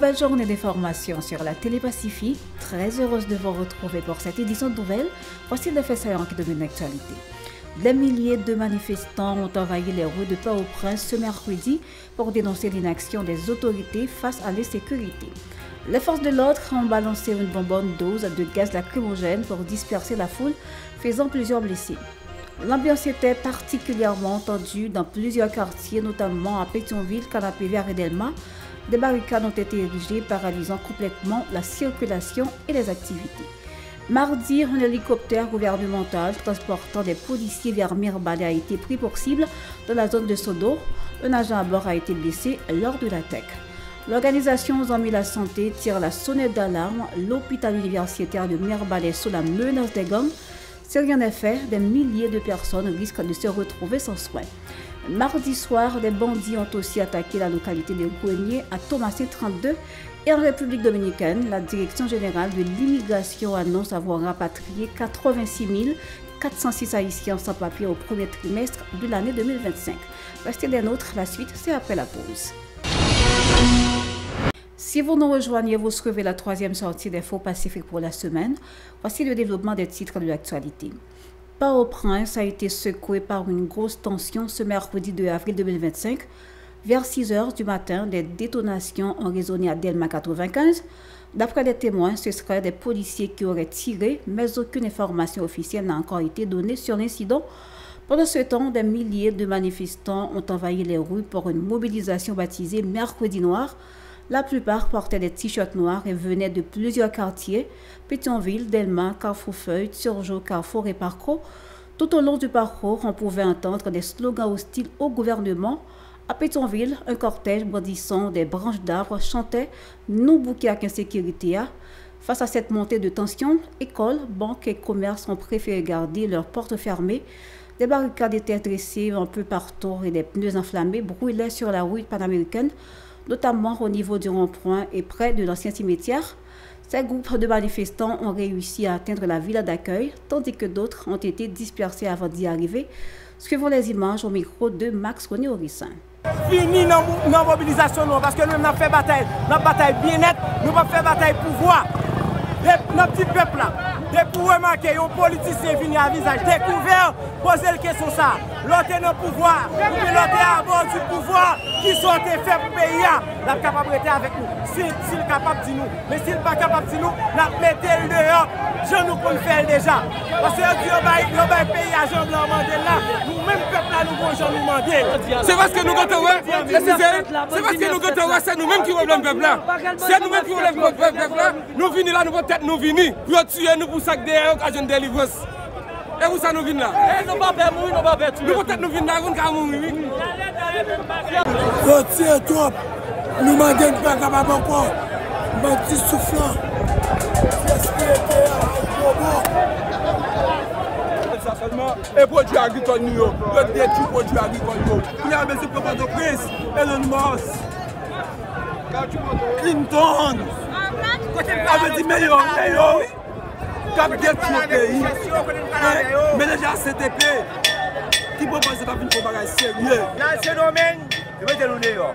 Belle journée d'information sur la Télé Pacifique. Très heureuse de vous retrouver pour cette édition de nouvelles. Voici les faits saillants qui dominent l'actualité. Des milliers de manifestants ont envahi les rues de Port-au-Prince ce mercredi pour dénoncer l'inaction des autorités face à l'insécurité. Les forces de l'ordre ont balancé une bonbonne dose de gaz lacrymogène pour disperser la foule, faisant plusieurs blessés. L'ambiance était particulièrement tendue dans plusieurs quartiers, notamment à Pétionville, Canapé-Vert et Delma. Des barricades ont été érigées, paralysant complètement la circulation et les activités. Mardi, un hélicoptère gouvernemental transportant des policiers vers Mirebalais a été pris pour cible dans la zone de Sodo. Un agent à bord a été blessé lors de l'attaque. L'organisation aux Amis de la Santé tire la sonnette d'alarme. L'hôpital universitaire de Mirebalais sous la menace des gangs. Si rien n'est fait, des milliers de personnes risquent de se retrouver sans soins. Mardi soir, des bandits ont aussi attaqué la localité de Gouenier à Thomasé 32 et en République dominicaine. La Direction générale de l'immigration annonce avoir rapatrié 86 406 Haïtiens sans papier au premier trimestre de l'année 2025. Restez des nôtres, la suite c'est après la pause. Si vous nous rejoignez, vous suivez la troisième sortie des Faux Pacifiques pour la semaine. Voici le développement des titres de l'actualité. Port-au-Prince a été secoué par une grosse tension ce mercredi 2 avril 2025. Vers 6 h du matin, des détonations ont résonné à Delma 95. D'après des témoins, ce seraient des policiers qui auraient tiré, mais aucune information officielle n'a encore été donnée sur l'incident. Pendant ce temps, des milliers de manifestants ont envahi les rues pour une mobilisation baptisée Mercredi Noir. La plupart portaient des t-shirts noirs et venaient de plusieurs quartiers, Pétionville, Delma, Carrefour-Feuille, Turgeau, Carrefour et Parcours. Tout au long du parcours, on pouvait entendre des slogans hostiles au gouvernement. À Pétionville, un cortège brandissant des branches d'arbres chantait « Nous bouquer avec insécurité ». Face à cette montée de tension, écoles, banques et commerces ont préféré garder leurs portes fermées. Des barricades étaient dressées un peu partout et des pneus enflammés brûlaient sur la route panaméricaine, notamment au niveau du rond-point et près de l'ancien cimetière. Ces groupes de manifestants ont réussi à atteindre la villa d'accueil, tandis que d'autres ont été dispersés avant d'y arriver. Suivons les images au micro de Max René Orissin. Fini dans la mobilisation, parce que nous avons fait bataille. Notre bataille bien nette, nous avons fait bataille pouvoir. Notre petit peuple là, pour remarquer, un politicien venu à visage découvert, poser la question ça. L'autre est dans le pouvoir, ou bien l'autre est à bord du pouvoir, qui sont fait pour le pays, la capable d'être avec nous. S'il est capable de nous, mais s'il n'est pas capable de nous, nous mettons le dehors, je nous peux le faire déjà. Parce que le pays à Jean Blanc Mandel là, nous-mêmes peuple là, nous pouvons nous demander. C'est parce que nous c'est parce que nous c'est nous-mêmes qui problème peuple là. C'est nous-mêmes qui problème peuple là. Nous venons là, nous peut-être nous venir pour tuer nous pour ça derrière occasion de délivrance. Et où ça nous vient là? Nous pas faire mourir, nous pas faire tuer. Nous peut-être nous venons là, nous pas mourir. Tiens trop. Nous manquons pas capable encore. Mon petit soufflant. Et produits agricoles, le détruit produits agricoles. Il y a M. Port-au-Prince, Elon Musk, Clinton, avec 10 millions, cap détruit le pays. Mais les gens CTP, qui propose pas une comparaison sérieuse. Dans ce domaine, mettez-nous dehors.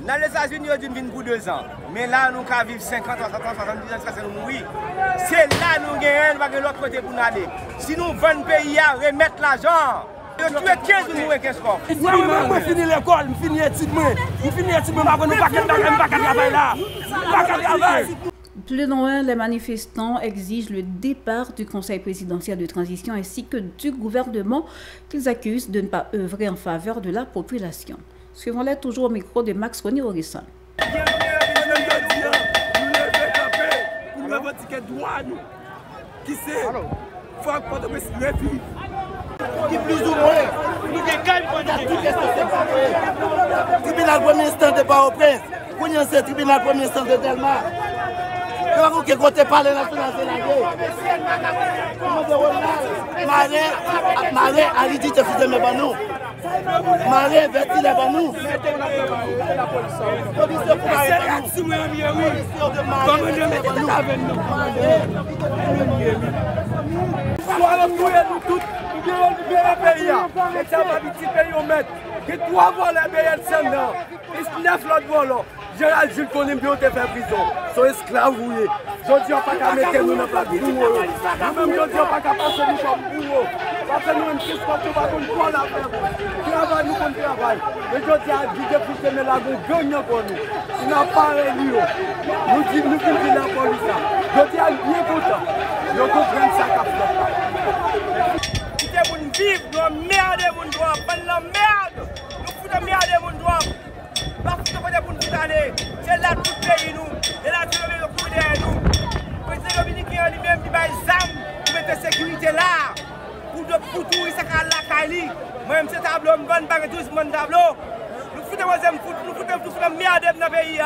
Dans les États-Unis, on vient pour 2 ans. Mais là, nous pouvons vivre 50 ans, 60 ans, 70 ans, ça c'est nous mourir. C'est là nous gagnons, nous de l'autre côté pour nous aller. Si nous vendons le pays, remettre l'argent. Nous tuons 15 nous et qu'est-ce qu'on fait? Nous finissons l'école, nous finissons l'étude, nous finissons l'étude, nous ne pouvons pas travailler là. Plus loin, les manifestants exigent le départ du Conseil présidentiel de transition ainsi que du gouvernement qu'ils accusent de ne pas œuvrer en faveur de la population. Suivons-les toujours au micro de Max René Orissin. Nous avons ticket droit, qui c'est? Faut que nous revive. Qui plus ou moins, nous avons tout le tribunal premier instance de Port-au-Prince, nous avons le tribunal premier instance de Delma. Nous avons que côté parler national, c'est la guerre. Marais a dit que c'est mes banous. Marais verti les banous. Gérald Jules connaît bien te faire prison. Sont esclaves, oui. Je dis pas qu'à mettre nous dans la plaque pour eux. Nous-mêmes, je dis pas qu'à passer nous comme pour eux. Parce que nous-mêmes, qu'est-ce qu'on peut pas qu'on quoi la faire? Travail, nous qu'on travaille. Mais je dis à Dieu pour te mettre la gagne pour nous. Il n'a pas réuni. Nous disons la police. Je dis à bien content. Nous comprenons ça qu'a fait. C'est pour nous vivre, nous merde, nous doit pas la merde. Nous foutons merde, nous doit. Parce que pour nous aller, c'est là tout le pays nous. Et là tout le monde derrière nous. Le président dominicain lui-même qui va les armes pour mettre la sécurité là. Pour tout, il s'est à la Kali. Moi-même, ce tableau, je ne vends pas tout mon tableau. Nous foutons la merde dans le pays.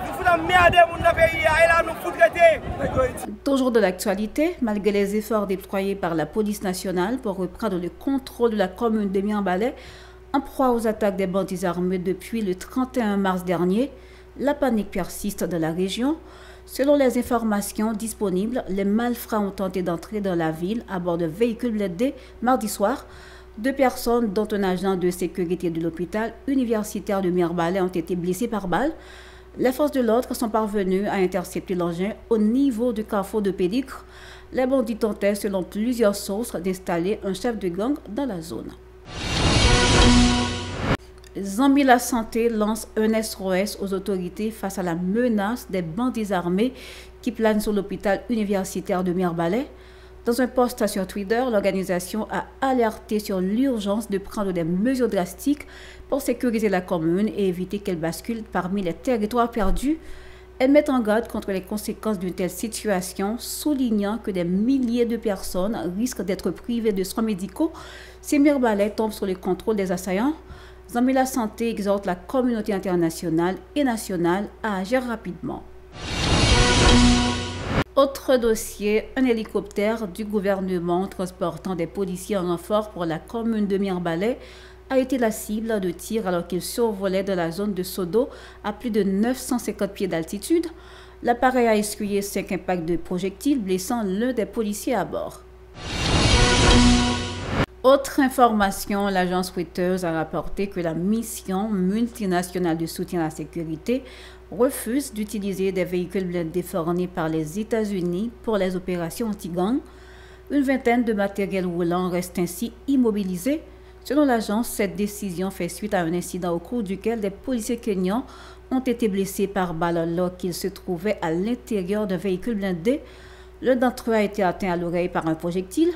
Nous foutons la merde dans le pays. Et là, nous foutons. Toujours de l'actualité, malgré les efforts déployés par la police nationale pour reprendre le contrôle de la commune de Mirebalais, en proie aux attaques des bandits armés depuis le 31 mars dernier, la panique persiste dans la région. Selon les informations disponibles, les malfrats ont tenté d'entrer dans la ville à bord de véhicules blindés mardi soir. 2 personnes, dont un agent de sécurité de l'hôpital universitaire de Mirebalais, ont été blessées par balle. Les forces de l'ordre sont parvenues à intercepter l'engin au niveau du carrefour de Pédicre. Les bandits tentaient, selon plusieurs sources, d'installer un chef de gang dans la zone. Zambie La Santé lance un SOS aux autorités face à la menace des bandits armés qui planent sur l'hôpital universitaire de Mirebalais. Dans un post sur Twitter, l'organisation a alerté sur l'urgence de prendre des mesures drastiques pour sécuriser la commune et éviter qu'elle bascule parmi les territoires perdus. Elle met en garde contre les conséquences d'une telle situation, soulignant que des milliers de personnes risquent d'être privées de soins médicaux si Mirebalais tombe sous le contrôle des assaillants. Zambie La Santé exhorte la communauté internationale et nationale à agir rapidement. Autre dossier, un hélicoptère du gouvernement transportant des policiers en renfort pour la commune de Mirebalais a été la cible de tirs alors qu'il survolait dans la zone de Sodo à plus de 950 pieds d'altitude. L'appareil a essuyé 5 impacts de projectiles, blessant l'un des policiers à bord. Autre information, l'agence Reuters a rapporté que la mission multinationale de soutien à la sécurité refuse d'utiliser des véhicules blindés fournis par les États-Unis pour les opérations anti-gang. Une vingtaine de matériels roulants restent ainsi immobilisés. Selon l'agence, cette décision fait suite à un incident au cours duquel des policiers kenyans ont été blessés par balle alors qu'ils se trouvaient à l'intérieur d'un véhicule blindé. L'un d'entre eux a été atteint à l'oreille par un projectile.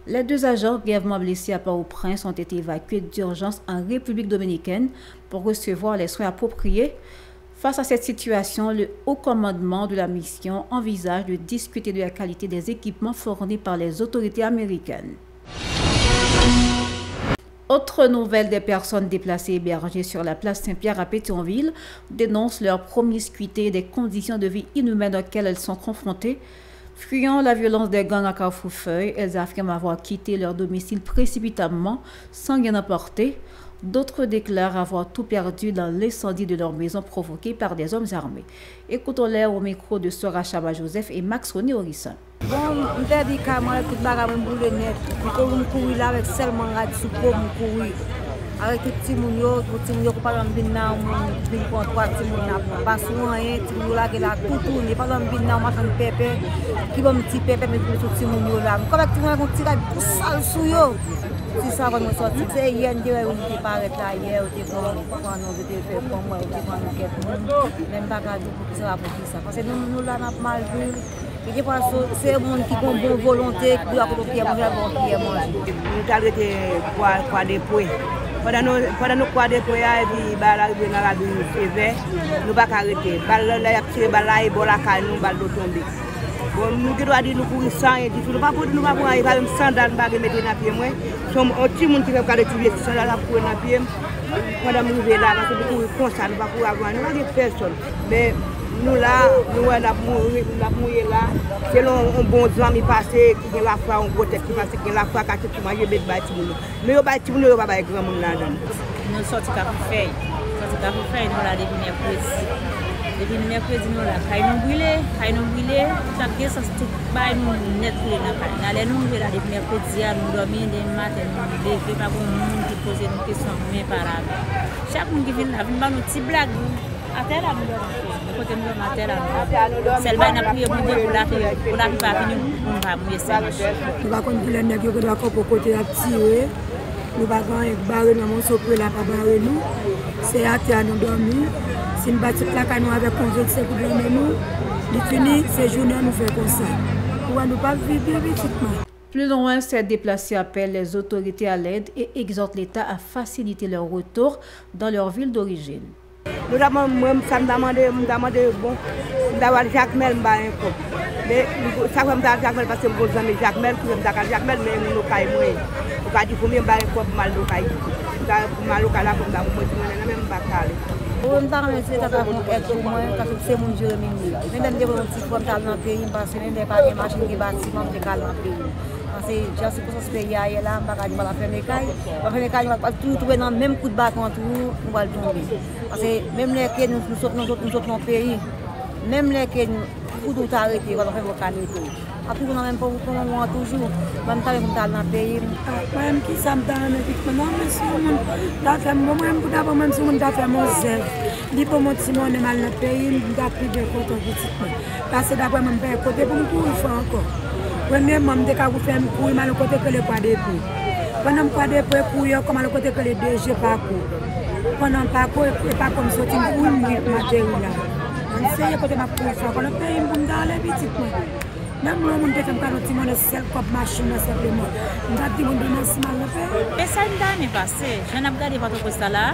Les 2 agents grièvement blessés à Port-au-Prince ont été évacués d'urgence en République dominicaine pour recevoir les soins appropriés. Face à cette situation, le haut commandement de la mission envisage de discuter de la qualité des équipements fournis par les autorités américaines. Autre nouvelle, des personnes déplacées hébergées sur la place Saint-Pierre à Pétionville dénoncent leur promiscuité et des conditions de vie inhumaines auxquelles elles sont confrontées. Fuyant la violence des gangs à Carrefour-Feuille, elles affirment avoir quitté leur domicile précipitamment sans rien emporter. D'autres déclarent avoir tout perdu dans l'incendie de leur maison provoqué par des hommes armés. Écoutons-les au micro de Sora Chaba Joseph et Max Roni Horisson. Bon, je me dis que je suis net, je courir là avec seulement courir. Avec tout petit monde, qui parle en binna, on contre 3 petits monde, pas souvent rien, petit monde là qui là tout tourner, pas en binna, on marche en pépé, qui va me petit pépé mais tout petit monde là. Comme tout monde on tire tout sale sous yo. Si ça va me sortir, c'est hier on était paraît là hier, on était quand on était fait pour moi, on était prendre quelque même pas garder pour ça pour ça parce que nous là n'a mal vu. Et des fois c'est un monde qui a une bonne volonté qui doit approprier manger. Nous arrêté quoi des points. Pendant nous quoi des points et puis balle dans la rue sévère, nous pas arrêter. Balle là y a tiré balle là et bon la caille nous balle tomber. Bon nous qui doit dire nous courir sans et tout nous pas pour aller par exemple sandal pas mettre dans pied moi. Sommes un petit monde qui va regarder tuer sandal pour dans pied. Pendant nous là parce que nous comme ça nous pas pour avoir nous pas personne. Mais nous là, nous la mourir là, selon un bon ami passé qui est la foi en gros tête qui passe qui la foi qui tu manger bête bâti nous. Mais yo bâti nous pas ba grand monde là dedans. Nous sorti café nous la devenir précis. Depuis le mercredi, nous là, nous brûlés, chaque fois, ça tout bail nous net brûlé dans la caille. Allez nous là depuis mercredi, nous dormir des matin, nous lever pas pour monde qui pose une question mais par là. Chaque monde qui vient là, vient nous petite blague. À terre là nous dormons. Côté nous dormons à terre là. Celle là n'a prié pour la pas venir pour pas mourir ça. Nous va connaître les nègres qui doit pour côté à tirer. Nous va gagner barrer dans mon sopre là pas barrer nous. C'est à terre nous dormir. Si nous battons la canon avec conviction pour donner nous, nous finissons ces journées nous faire comme ça. Pour nous pas vivre bien petitement. Plus loin, ces déplacés appellent les autorités à l'aide et exhortent l'État à faciliter leur retour dans leur ville d'origine. Nous avons demandé bon, d'avoir Jacques Mel, mais ça va me dire Jacques Mel parce que je suis Jacques Mel, mais nous avons nous avons dit combien de mal local là comme ça, nous même pas. On a essayé de faire pour moi, parce que c'est mon Dieu même des petits problèmes dans le pays, parce que même pas des machines qui bâtiment de cal dans le pays. Parce que j'ai ce que ce pays là, on va la faire mes cailles, on va faire mes tout trouver dans le même coup de bâton tout, on va le tomber. Parce que même les que nous sommes dans le pays, même les que nous tout arrêter, on va faire vos calés. Après, on n'a même pas beaucoup de moment toujours. On va dans le pays. Même qui s'en donne, non, mais si on a fait même si on a fait mon zèle, il faut mon petit monde mal dans le pays, on a pris de côté petit. Parce que d'abord, on a côté pour nous courir encore. Premièrement, on a fait un courir mal côté que les poids d'époux. Pendant le poids d'époux, courir comme le côté que les DG parcours. Pendant le parcours, et pas comme ça, on a un matériel là. On sait côté ma courir encore. Le pays, on a les petits. Même si on a fait un petit monde, c'est comme machine simplement. On a dit qu'on donne si mal le fait. Et ça n'est pas passé. Je n'ai pas regardé votre poste là.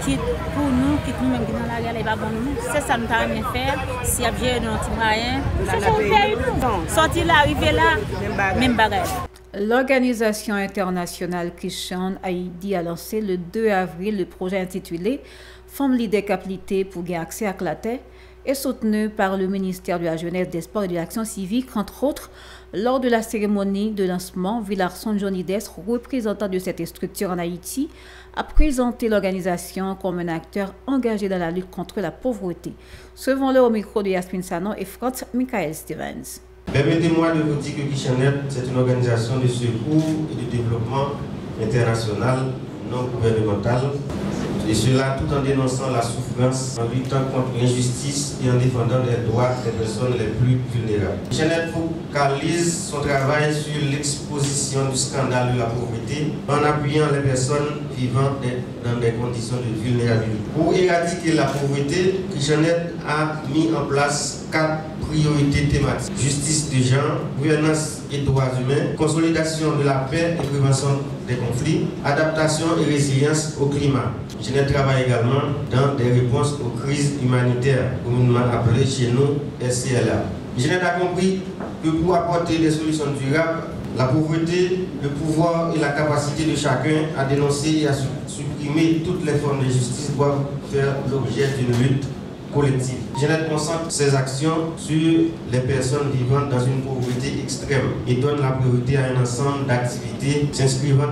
Qui pour nous, qui nous même qui dans la guerre, pas bon nous. C'est ça nous avons faire. Si y a bien un petit moyen, c'est son pays nous. Sortir là, arriver là, même bagarre. L'organisation internationale Christian Haïti a lancé le 2 avril le projet intitulé Femmes leaders capacité pour gagner accès à la terre et soutenu par le ministère de la Jeunesse, des Sports et de l'Action civique, entre autres. Lors de la cérémonie de lancement, Villarson Johnny-Des, représentant de cette structure en Haïti, a présenté l'organisation comme un acteur engagé dans la lutte contre la pauvreté. Suivons-le au micro de Yasmine Sanon et Franz Michael Stevens. Permettez-moi de vous dire que Christianet, c'est une organisation de secours et de développement international non gouvernemental. Et cela tout en dénonçant la souffrance, en luttant contre l'injustice et en défendant les droits des personnes les plus vulnérables. Christianet focalise son travail sur l'exposition du scandale de la pauvreté en appuyant les personnes vivant dans des conditions de vulnérabilité. Pour éradiquer la pauvreté, Christianet a mis en place 4 priorités thématiques: justice de genre, gouvernance et droits humains, consolidation de la paix et prévention des conflits, adaptation et résilience au climat. Jeanette travaille également dans des réponses aux crises humanitaires, communément appelées chez nous SCLA. Jeanette a compris que pour apporter des solutions durables, la pauvreté, le pouvoir et la capacité de chacun à dénoncer et à supprimer toutes les formes de justice doivent faire l'objet d'une lutte collective. Jeanette concentre ses actions sur les personnes vivant dans une pauvreté extrême et donne la priorité à un ensemble d'activités s'inscrivant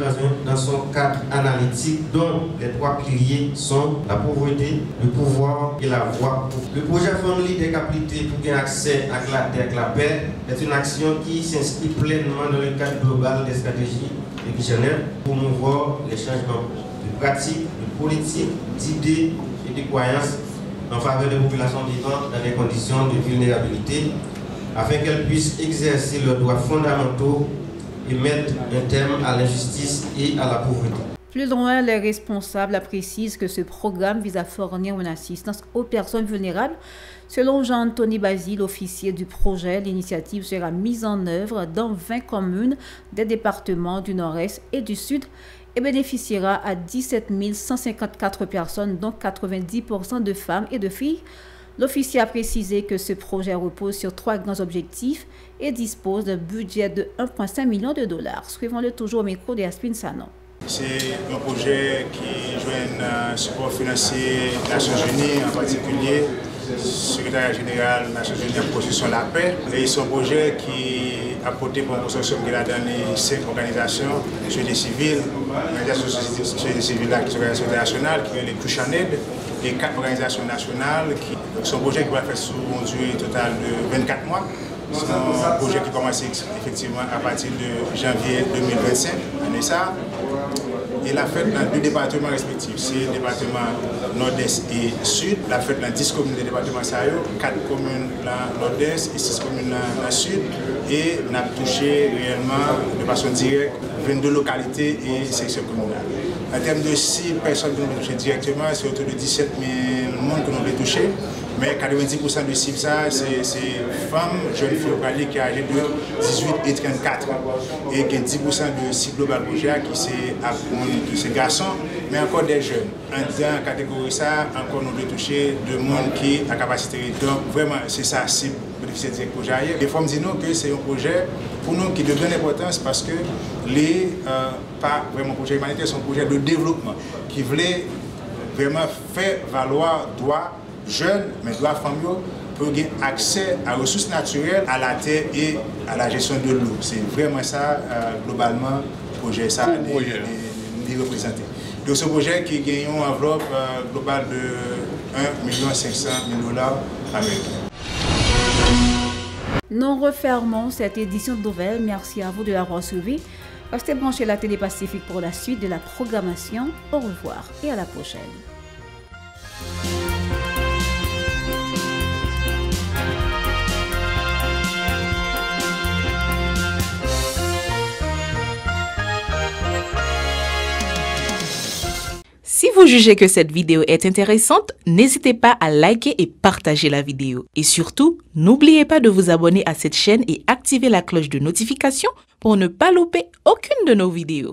dans son cadre analytique dont les 3 piliers sont la pauvreté, le pouvoir et la voie. Le projet Family des capacités pour gagner accès à la terre, à la paix est une action qui s'inscrit pleinement dans le cadre global des stratégies de Jeanette pour promouvoir les changements de pratiques, de politiques, d'idées et de croyances en faveur des populations vivant dans des conditions de vulnérabilité, afin qu'elles puissent exercer leurs droits fondamentaux et mettre un terme à l'injustice et à la pauvreté. Plus loin, les responsables précisent que ce programme vise à fournir une assistance aux personnes vulnérables. Selon Jean-Anthony Basile, officier du projet, l'initiative sera mise en œuvre dans 20 communes des départements du Nord-Est et du Sud et bénéficiera à 17 154 personnes, dont 90% de femmes et de filles. L'officier a précisé que ce projet repose sur 3 grands objectifs et dispose d'un budget de 1,5 million de dollars. Suivons-le toujours au micro de Yasmine Sanon. C'est un projet qui joue un support financier des Nations Unies, en particulier le secrétariat général des Nations Unies en processus de la paix. Et c'est un projet qui a porté pour un consortium qui a donné 5 organisations, société civile, l'organisation société civile qui est l'organisation internationale, qui est les Touches en Aide, et 4 organisations nationales. C'est un projet qui va faire sur une durée totale de 24 mois. C'est un projet qui commence effectivement à partir de janvier 2025, année ça. Et la fête dans 2 départements respectifs, c'est le département nord-est et sud. La fête dans 10 communes du département Sayo, 4 communes dans nord-est et 6 communes dans le sud. Et on a touché réellement de façon directe 22 localités et sections communales. En termes de 6 personnes que nous avons touchées directement, c'est autour de 17 000 monde que nous avons touché. Mais 90% de cibles, c'est femmes, jeunes filles qui sont âgées de 18 et 34. Et il y a 10% de cibles globales projet qui c'est garçons, mais encore des jeunes. En la catégorie ça, encore nous devons toucher de monde qui a capacité. Donc vraiment, c'est ça, cible bénéficier de ce projet. Des fois, nous disons que c'est un projet pour nous qui de grande importance parce que pas vraiment un projet humanitaire, c'est un projet de développement qui voulait vraiment faire valoir droit jeunes, mais droit familiaux pour avoir accès à ressources naturelles, à la terre et à la gestion de l'eau. C'est vraiment ça, globalement, le projet ça est représenté. Donc ce projet qui gagne une enveloppe globale de 1 500 000 $ américains. Nous refermons cette édition de nouvelles. Merci à vous de l'avoir suivi. Restez branchés à la Télé Pacifique pour la suite de la programmation. Au revoir et à la prochaine. Si vous jugez que cette vidéo est intéressante, n'hésitez pas à liker et partager la vidéo. Et surtout, n'oubliez pas de vous abonner à cette chaîne et activer la cloche de notification pour ne pas louper aucune de nos vidéos.